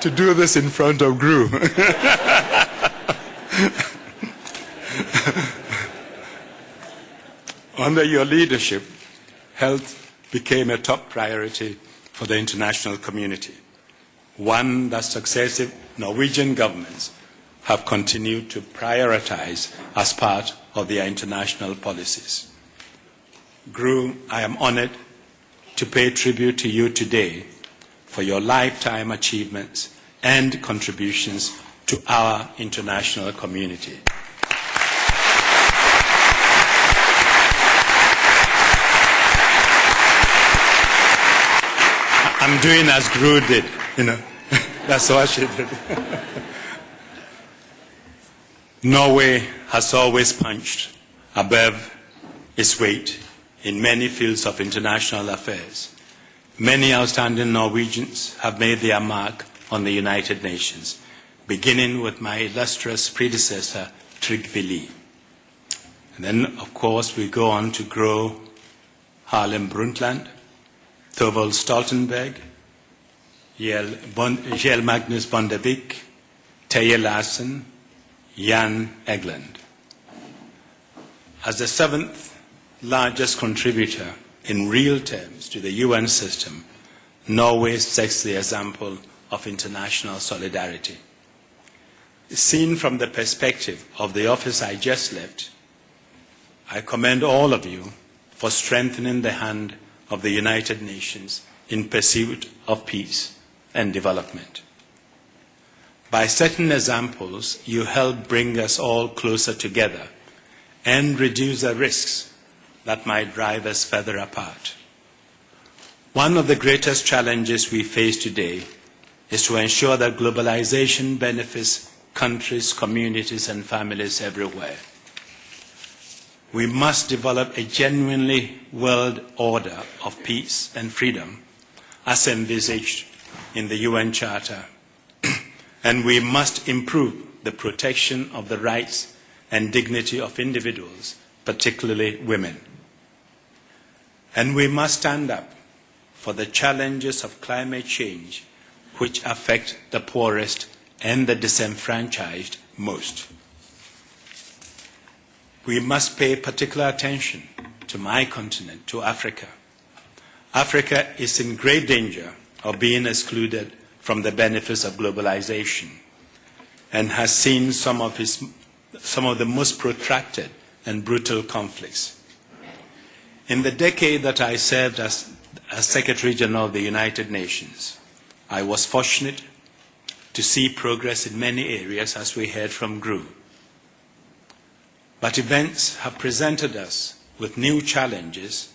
to do this in front of GRU. Under your leadership, health became a top priority for the international community, one that successive Norwegian governments have continued to prioritize as part of their international policies. GRU, I am honored to pay tribute to you today for your lifetime achievements and contributions to our international community. I'm doing as GRU did, you know. That's what she did. Norway has always punched above its weight in many fields of international affairs. Many outstanding Norwegians have made their mark on the United Nations, beginning with my illustrious predecessor, Trygve Lie. And then, of course, we go on to Gro Harlem Brundtland, Thorvald Stoltenberg, Kjell Magnus Bondevik, Terje Larsen, Jan Egeland. As the seventh largest contributor in real terms to the UN system, Norway sets the example of international solidarity. Seen from the perspective of the office I just left, I commend all of you for strengthening the hand of the United Nations in pursuit of peace and development. By setting examples, you help bring us all closer together and reduce the risks that might drive us further apart. One of the greatest challenges we face today is to ensure that globalization benefits countries, communities, and families everywhere. We must develop a genuinely world order of peace and freedom as envisaged in the UN Charter, and we must improve the protection of the rights and dignity of individuals, particularly women. And we must stand up for the challenges of climate change, which affect the poorest and the disenfranchised most. We must pay particular attention to my continent, to Africa. Africa is in great danger of being excluded from the benefits of globalization and has seen some of the most protracted and brutal conflicts. In the decade that I served as Secretary General of the United Nations, I was fortunate to see progress in many areas, as we heard from GRU. But events have presented us with new challenges,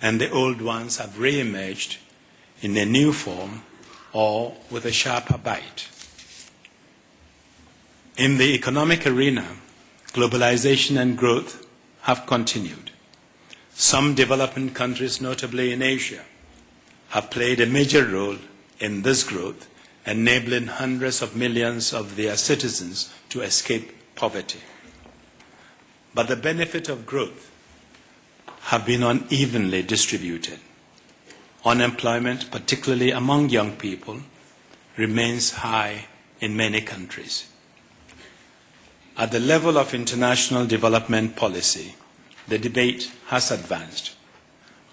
and the old ones have re-emerged in a new form or with a sharper bite. In the economic arena, globalization and growth have continued. Some developing countries, notably in Asia, have played a major role in this growth, enabling hundreds of millions of their citizens to escape poverty. But the benefit of growth have been unevenly distributed. Unemployment, particularly among young people, remains high in many countries. At the level of international development policy, the debate has advanced,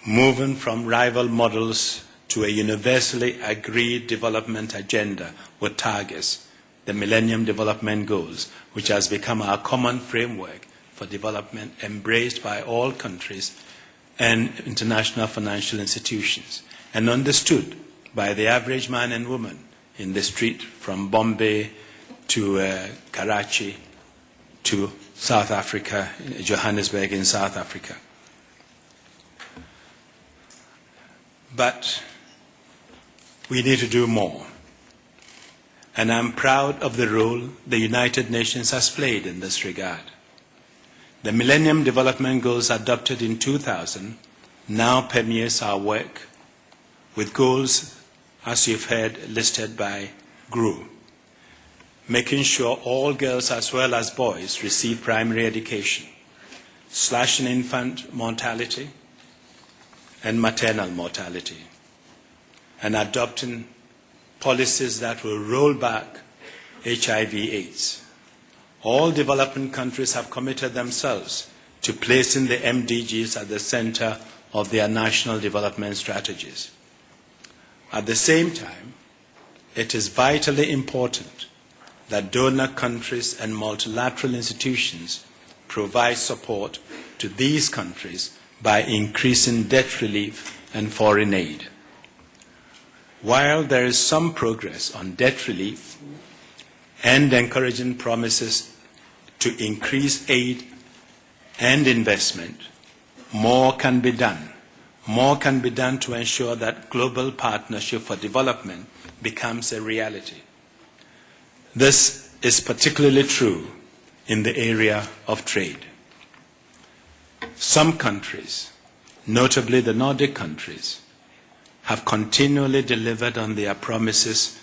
moving from rival models to a universally agreed development agenda with targets, the Millennium Development Goals, which has become our common framework for development embraced by all countries and international financial institutions, and understood by the average man and woman in the street from Bombay to Karachi to South Africa, Johannesburg in South Africa. But we need to do more. And I'm proud of the role the United Nations has played in this regard. The Millennium Development Goals adopted in 2000 now permeates our work, with goals, as you've heard, listed by GRU, making sure all girls as well as boys receive primary education, slashing infant mortality and maternal mortality, and adopting policies that will roll back HIV/AIDS. All developing countries have committed themselves to placing the MDGs at the center of their national development strategies. At the same time, it is vitally important that donor countries and multilateral institutions provide support to these countries by increasing debt relief and foreign aid. While there is some progress on debt relief and encouraging promises to increase aid and investment, more can be done. More can be done to ensure that global partnership for development becomes a reality. This is particularly true in the area of trade. Some countries, notably the Nordic countries, have continually delivered on their promises,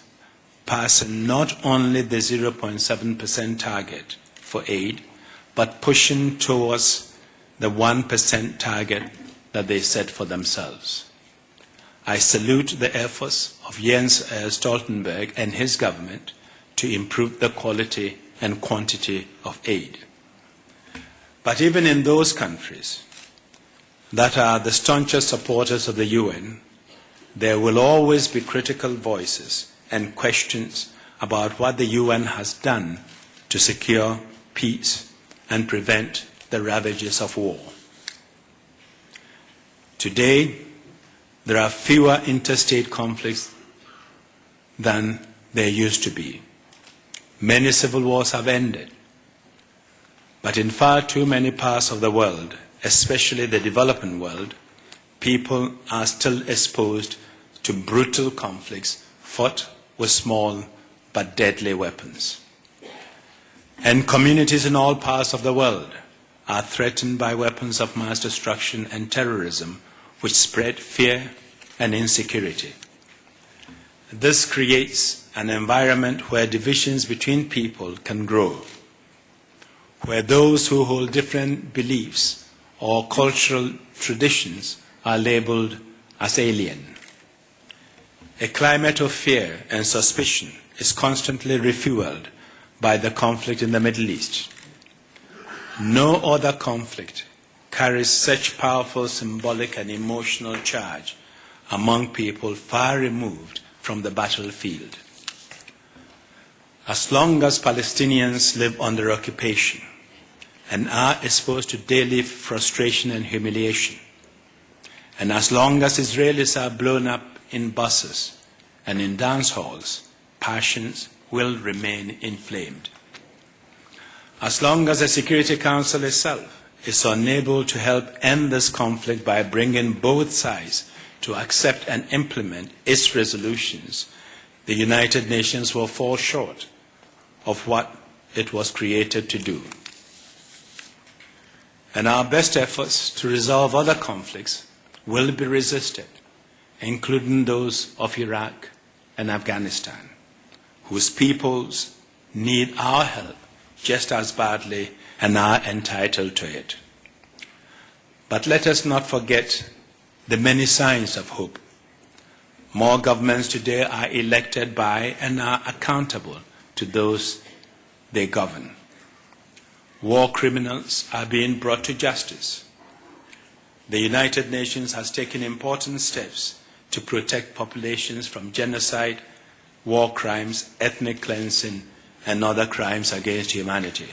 passing not only the 0.7% target for aid, but pushing towards the 1% target that they set for themselves. I salute the efforts of Jens Stoltenberg and his government to improve the quality and quantity of aid. But even in those countries that are the staunchest supporters of the UN, there will always be critical voices and questions about what the UN has done to secure peace and prevent the ravages of war. Today, there are fewer interstate conflicts than there used to be. Many civil wars have ended. But in far too many parts of the world, especially the developing world, people are still exposed to brutal conflicts fought with small but deadly weapons. And communities in all parts of the world are threatened by weapons of mass destruction and terrorism, which spread fear and insecurity. This creates an environment where divisions between people can grow, where those who hold different beliefs or cultural traditions are labeled as alien. A climate of fear and suspicion is constantly refueled by the conflict in the Middle East. No other conflict carries such powerful symbolic and emotional charge among people far removed from the battlefield. As long as Palestinians live under occupation and are exposed to daily frustration and humiliation, and as long as Israelis are blown up in buses and in dance halls, passions will remain inflamed. As long as the Security Council itself is unable to help end this conflict by bringing both sides to accept and implement its resolutions, the United Nations will fall short of what it was created to do. And our best efforts to resolve other conflicts will be resisted, including those of Iraq and Afghanistan, whose peoples need our help just as badly and are entitled to it. But let us not forget the many signs of hope. More governments today are elected by and are accountable to those they govern. War criminals are being brought to justice. The United Nations has taken important steps to protect populations from genocide, war crimes, ethnic cleansing, and other crimes against humanity.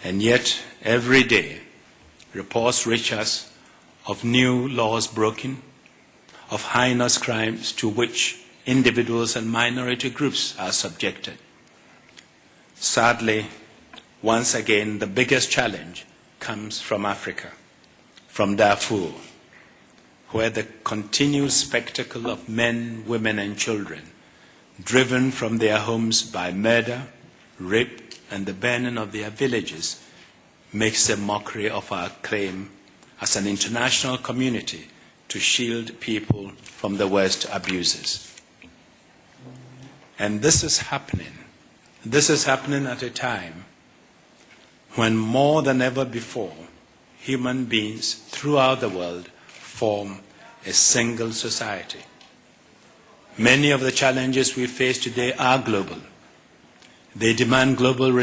And yet, every day, reports reach us of new laws broken, of heinous crimes to which individuals and minority groups are subjected. Sadly, once again, the biggest challenge comes from Africa, from Darfur, where the continued spectacle of men, women, and children driven from their homes by murder, rape, and the burning of their villages makes a mockery of our claim as an international community to shield people from the worst abuses. And this is happening. This is happening at a time when more than ever before, human beings throughout the world form a single society. Many of the challenges we face today are global. They demand global